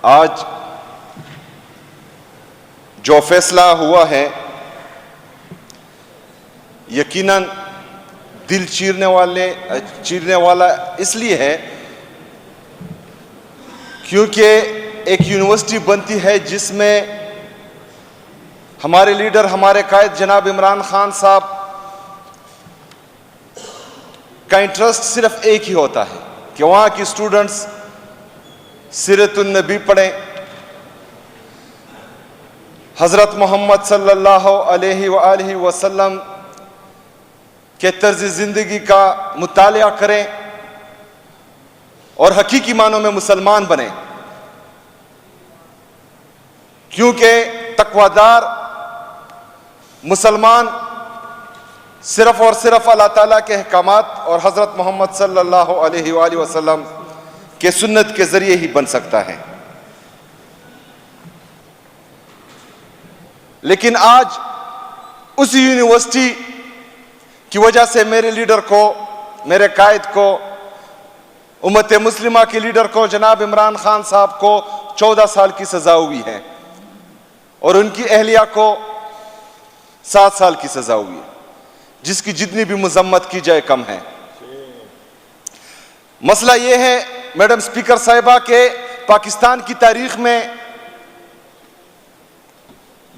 आज जो फैसला हुआ है यकीनन दिल चीरने वाला इसलिए है क्योंकि एक यूनिवर्सिटी बनती है जिसमें हमारे लीडर, हमारे कायद जनाब इमरान खान साहब का इंटरेस्ट सिर्फ एक ही होता है कि वहाँ की स्टूडेंट्स सीरतुन नबी पढ़ें, हज़रत मोहम्मद सल्लल्लाहु अलैहि वसल्लम के तर्ज ज़िंदगी का मुतालिया करें और हकीकी मानों में मुसलमान बने। क्योंकि तकवादार मुसलमान सिर्फ और सिर्फ अल्लाह ताला के अहकामात और हज़रत मोहम्मद सल्लल्लाहु अलैहि वसल्लम के सुन्नत के ज़रिए ही बन सकता है। लेकिन आज उसी यूनिवर्सिटी की वजह से मेरे लीडर को, मेरे कायद को, उम्मत मुस्लिमा के लीडर को जनाब इमरान खान साहब को 14 साल की सज़ा हुई है और उनकी अहलिया को 7 साल की सज़ा हुई है, जिसकी जितनी भी मजम्मत की जाए कम है। मसला यह है मैडम स्पीकर साहिबा के पाकिस्तान की तारीख में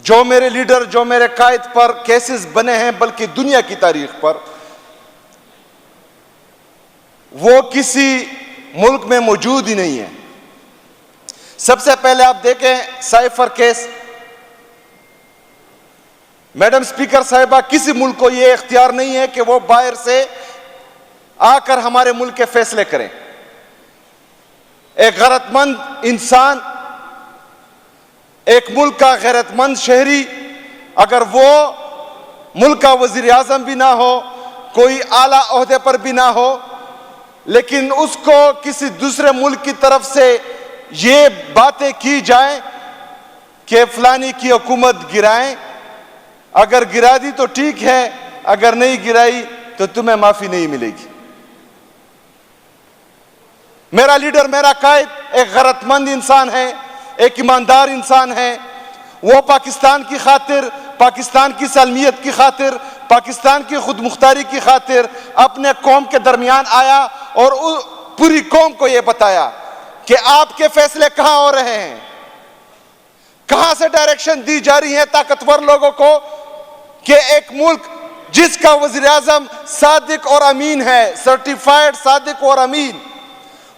जो मेरे लीडर, जो मेरे कायद पर केसेस बने हैं, बल्कि दुनिया की तारीख पर वो किसी मुल्क में मौजूद ही नहीं है। सबसे पहले आप देखें साइफर केस। मैडम स्पीकर साहिबा, किसी मुल्क को यह इख्तियार नहीं है कि वो बाहर से आकर हमारे मुल्क के फैसले करें। एक गैरतमंद इंसान, एक मुल्क का गैरतमंद शहरी, अगर वो मुल्क का वजीर आजम भी ना हो, कोई आला ओहदे पर भी ना हो, लेकिन उसको किसी दूसरे मुल्क की तरफ से ये बातें की जाए कि फलानी की हुकूमत गिराएं, अगर गिरा दी तो ठीक है, अगर नहीं गिराई तो तुम्हें माफी नहीं मिलेगी। मेरा लीडर, मेरा कायद एक गैरतमंद इंसान है, एक ईमानदार इंसान है। वो पाकिस्तान की खातिर, पाकिस्तान की सलमियत की खातिर, पाकिस्तान की खुद मुख्तारी की खातिर अपने कौम के दरमियान आया और पूरी कौम को यह बताया कि आपके फैसले कहां हो रहे हैं, कहां से डायरेक्शन दी जा रही है ताकतवर लोगों को कि एक मुल्क जिसका वजीर आजम सादिक और अमीन है, सर्टिफाइड सादिक और अमीन,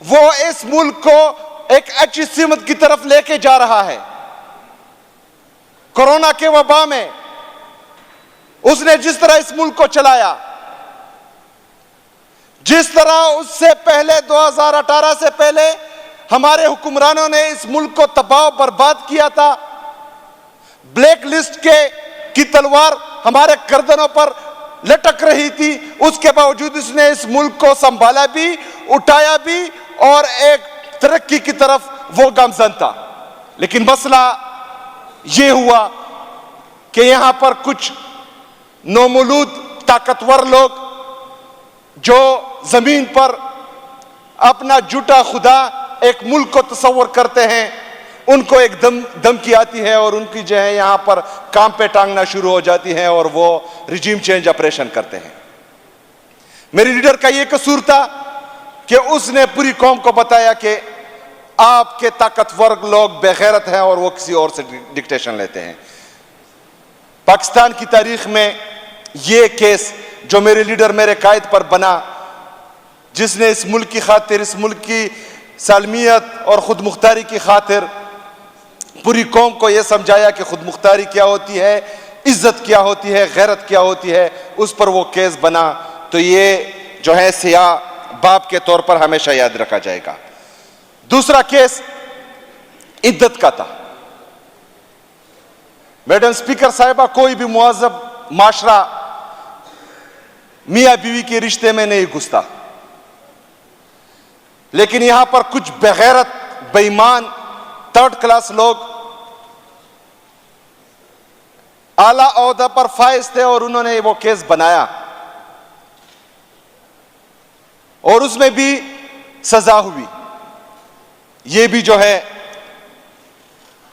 वो इस मुल्क को एक अच्छी सीमत की तरफ लेके जा रहा है। कोरोना के वबा में उसने जिस तरह इस मुल्क को चलाया, जिस तरह उससे पहले 2018 से पहले हमारे हुक्मरानों ने इस मुल्क को तबाह बर्बाद किया था, ब्लैक लिस्ट की तलवार हमारे गर्दनों पर लटक रही थी, उसके बावजूद उसने इस मुल्क को संभाला भी, उठाया भी और एक तरक्की की तरफ वो गामजन था। लेकिन मसला ये हुआ कि यहां पर कुछ नौमौलूद ताकतवर लोग जो जमीन पर अपना झूठा खुदा एक मुल्क को तस्वर करते हैं, उनको एक धमकी आती है और उनकी जो है यहां पर काम पे टांगना शुरू हो जाती है और वो रिजीम चेंज ऑपरेशन करते हैं। मेरे लीडर का ये कसूर था कि उसने पूरी कौम को बताया कि आपके ताकतवर लोग बेगैरत हैं और वो किसी और से डिक्टेशन लेते हैं। पाकिस्तान की तारीख में ये केस जो मेरे लीडर, मेरे कायद पर बना, जिसने इस मुल्क की खातिर, इस मुल्क की सालमियत और खुद मुख्तारी की खातिर पूरी कौम को यह समझाया कि खुद मुख्तारी क्या होती है, इज्जत क्या होती है, गैरत क्या होती है, उस पर वो केस बना। तो ये जो है सियाह बाप के तौर पर हमेशा याद रखा जाएगा। दूसरा केस इद्दत का था। मैडम स्पीकर साहिबा, कोई भी मुअज़्ज़ब माशरा मियां बीवी के रिश्ते में नहीं घुसता, लेकिन यहां पर कुछ बेगैरत, बेईमान, थर्ड क्लास लोग आला ओहदा पर फाइज थे और उन्होंने वो केस बनाया और उसमें भी सजा हुई। ये भी जो है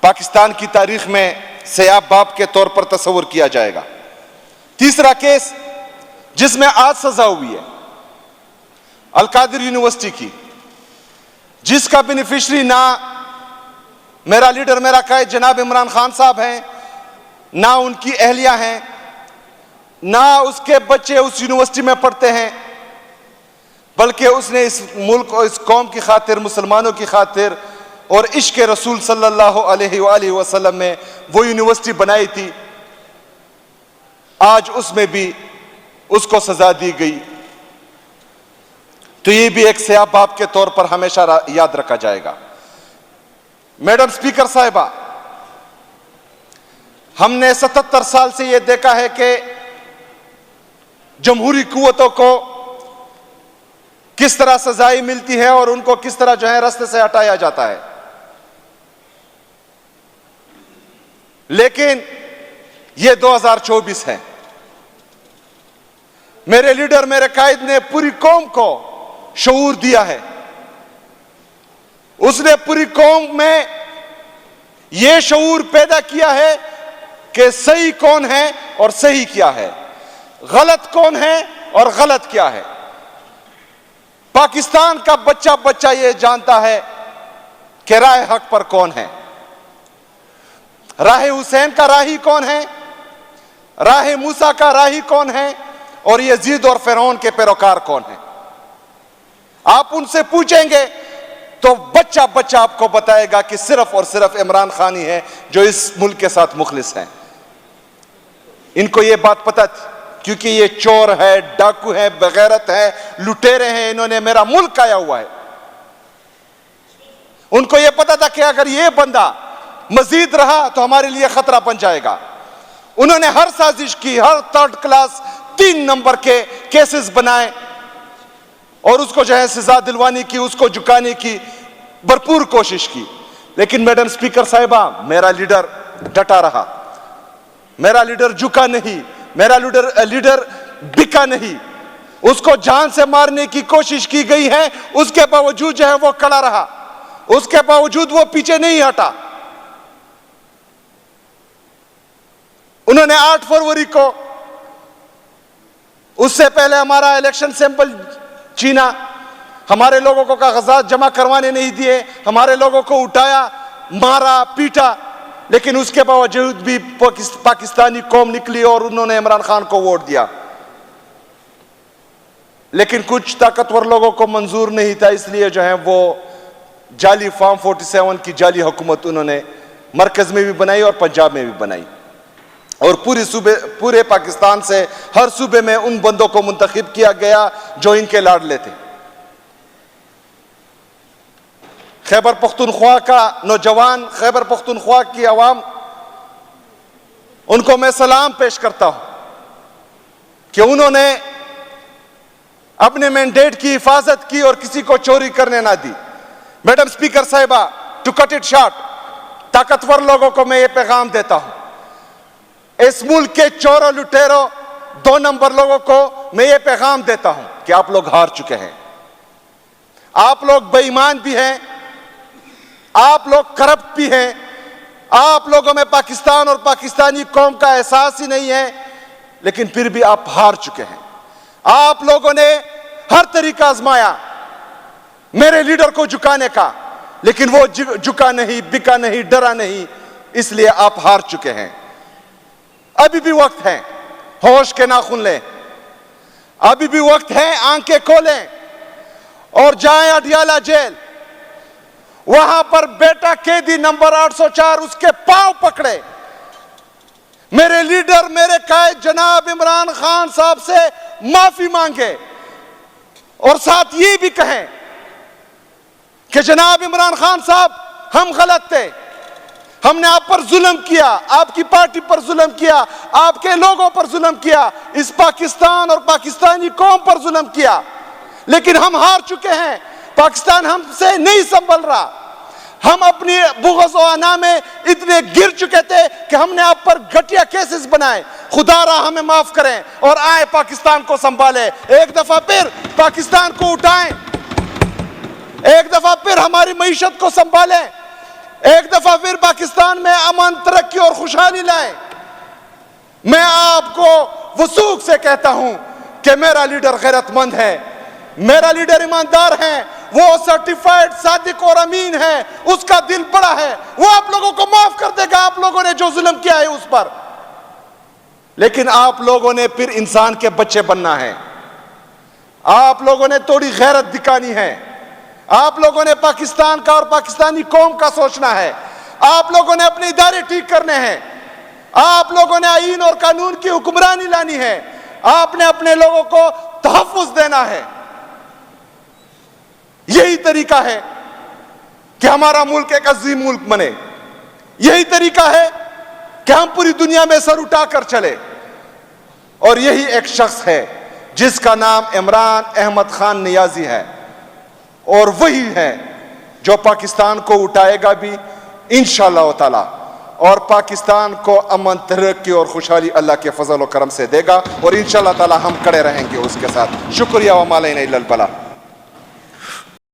पाकिस्तान की तारीख में सयाब बाप के तौर पर तस्वुर किया जाएगा। तीसरा केस जिसमें आज सजा हुई है अल-कादिर यूनिवर्सिटी की, जिसका बेनिफिशरी ना मेरा लीडर मेरा कायद जनाब इमरान खान साहब हैं, ना उनकी अहलिया हैं, ना उसके बच्चे उस यूनिवर्सिटी में पढ़ते हैं, बल्कि उसने इस मुल्क और इस कौम की खातिर, मुसलमानों की खातिर और इश्क रसूल सल्लल्लाहु अलैहि वसल्लम में वो यूनिवर्सिटी बनाई थी। आज उसमें भी उसको सजा दी गई, तो ये भी एक सयाब बाप के तौर पर हमेशा याद रखा जाएगा। मैडम स्पीकर साहिबा, हमने 77 साल से यह देखा है कि जमहूरी कुव्वतों को किस तरह सजाएं मिलती है और उनको किस तरह जो है रास्ते से हटाया जाता है। लेकिन यह 2024 है। मेरे लीडर मेरे कायद ने पूरी कौम को शऊर दिया है। उसने पूरी कौम में यह शऊर पैदा किया है कि सही कौन है और सही क्या है, गलत कौन है और गलत क्या है। पाकिस्तान का बच्चा बच्चा यह जानता है कि राह हक पर कौन है, राह हुसैन का राही कौन है, राह मूसा का राही कौन है और यजीद और फिरौन के पैरोकार कौन है। आप उनसे पूछेंगे तो बच्चा बच्चा आपको बताएगा कि सिर्फ और सिर्फ इमरान खान ही है जो इस मुल्क के साथ मुखलिस है। इनको यह बात पता थी क्योंकि ये चोर है, डाकू है, बेगैरत है, लुटेरे हैं, इन्होंने मेरा मुल्क आया हुआ है। उनको यह पता था कि अगर ये बंदा मजीद रहा तो हमारे लिए खतरा बन जाएगा। उन्होंने हर साजिश की, हर 3rd क्लास 3 नंबर के केसेस बनाए और उसको जो है सजा दिलवाने की, उसको झुकाने की भरपूर कोशिश की। लेकिन मैडम स्पीकर साहिबा, मेरा लीडर डटा रहा, मेरा लीडर झुका नहीं, मेरा लीडर बिका नहीं। उसको जान से मारने की कोशिश की गई है, उसके बावजूद जो है वो खड़ा रहा, उसके बावजूद वो पीछे नहीं हटा। उन्होंने 8 फरवरी को, उससे पहले हमारा इलेक्शन सैंपल छीना, हमारे लोगों को कागजात जमा करवाने नहीं दिए, हमारे लोगों को उठाया, मारा, पीटा। लेकिन उसके बावजूद भी पाकिस्तानी कौम निकली और उन्होंने इमरान खान को वोट दिया। लेकिन कुछ ताकतवर लोगों को मंजूर नहीं था, इसलिए जो है वो जाली फॉर्म 47 की जाली हुकूमत उन्होंने मरकज में भी बनाई और पंजाब में भी बनाई और पूरे पाकिस्तान से हर सूबे में उन बंदों को मुंतखब किया गया जो इनके लाडले थे। खैबर पख्तूनख्वा का नौजवान, खैबर पख्तूनख्वा की आवाम, उनको मैं सलाम पेश करता हूं कि उन्होंने अपने मैंडेट की हिफाजत की और किसी को चोरी करने ना दी। मैडम स्पीकर साहिबा, टू कट इट शॉर्ट, ताकतवर लोगों को मैं ये पैगाम देता हूं, इस मुल्क के चोरों लुटेरों 2 नंबर लोगों को मैं ये पैगाम देता हूं कि आप लोग हार चुके हैं, आप लोग बेईमान भी हैं, आप लोग करप्ट भी हैं, आप लोगों में पाकिस्तान और पाकिस्तानी कौम का एहसास ही नहीं है, लेकिन फिर भी आप हार चुके हैं। आप लोगों ने हर तरीका आजमाया मेरे लीडर को झुकाने का, लेकिन वो झुका नहीं, बिका नहीं, डरा नहीं, इसलिए आप हार चुके हैं। अभी भी वक्त है, होश के नाखून लें, अभी भी वक्त है, आंखें खोलें और जाएं अडियाला जेल। वहां पर बेटा कैदी नंबर 804 उसके पांव पकड़े, मेरे लीडर मेरे कायद जनाब इमरान खान साहब से माफी मांगे और साथ ये भी कहें कि जनाब इमरान खान साहब, हम गलत थे, हमने आप पर जुल्म किया, आपकी पार्टी पर जुल्म किया, आपके लोगों पर जुल्म किया, इस पाकिस्तान और पाकिस्तानी कौम पर जुल्म किया, लेकिन हम हार चुके हैं। पाकिस्तान हमसे नहीं संभल रहा, हम अपनी बुग़्ज़ और अना में इतने गिर चुके थे कि हमने आप पर घटिया केसेस बनाए। खुदारा हमें माफ करें और आए पाकिस्तान को संभाले, एक दफा फिर पाकिस्तान को उठाएं, एक दफा फिर हमारी मईशत को संभालें, एक दफा फिर पाकिस्तान में अमन, तरक्की और खुशहाली लाए। मैं आपको वसूख से कहता हूं कि मेरा लीडर गैरतमंद है, मेरा लीडर ईमानदार है, वो सर्टिफाइड सादिक और अमीन है, उसका दिल बड़ा है, वो आप लोगों को माफ कर देगा आप लोगों ने जो जुल्म किया है उस पर। लेकिन आप लोगों ने फिर इंसान के बच्चे बनना है, आप लोगों ने थोड़ी गैरत दिखानी है, आप लोगों ने पाकिस्तान का और पाकिस्तानी कौम का सोचना है, आप लोगों ने अपने इदारे ठीक करने हैं, आप लोगों ने आईन और कानून की हुक्मरानी लानी है, आपने अपने लोगों को तहफ्फुज़ देना है। यही तरीका है कि हमारा मुल्क एक अजीम मुल्क बने, यही तरीका है कि हम पूरी दुनिया में सर उठाकर चले। और यही एक शख्स है जिसका नाम इमरान अहमद खान नियाजी है, और वही है जो पाकिस्तान को उठाएगा भी इंशाअल्लाह ताला, और पाकिस्तान को अमन, तरक्की और खुशहाली अल्लाह के फजल और करम से देगा, और इंशाअल्लाह ताला हम खड़े रहेंगे उसके साथ। शुक्रिया व मा अलैना इल्लल बलाग।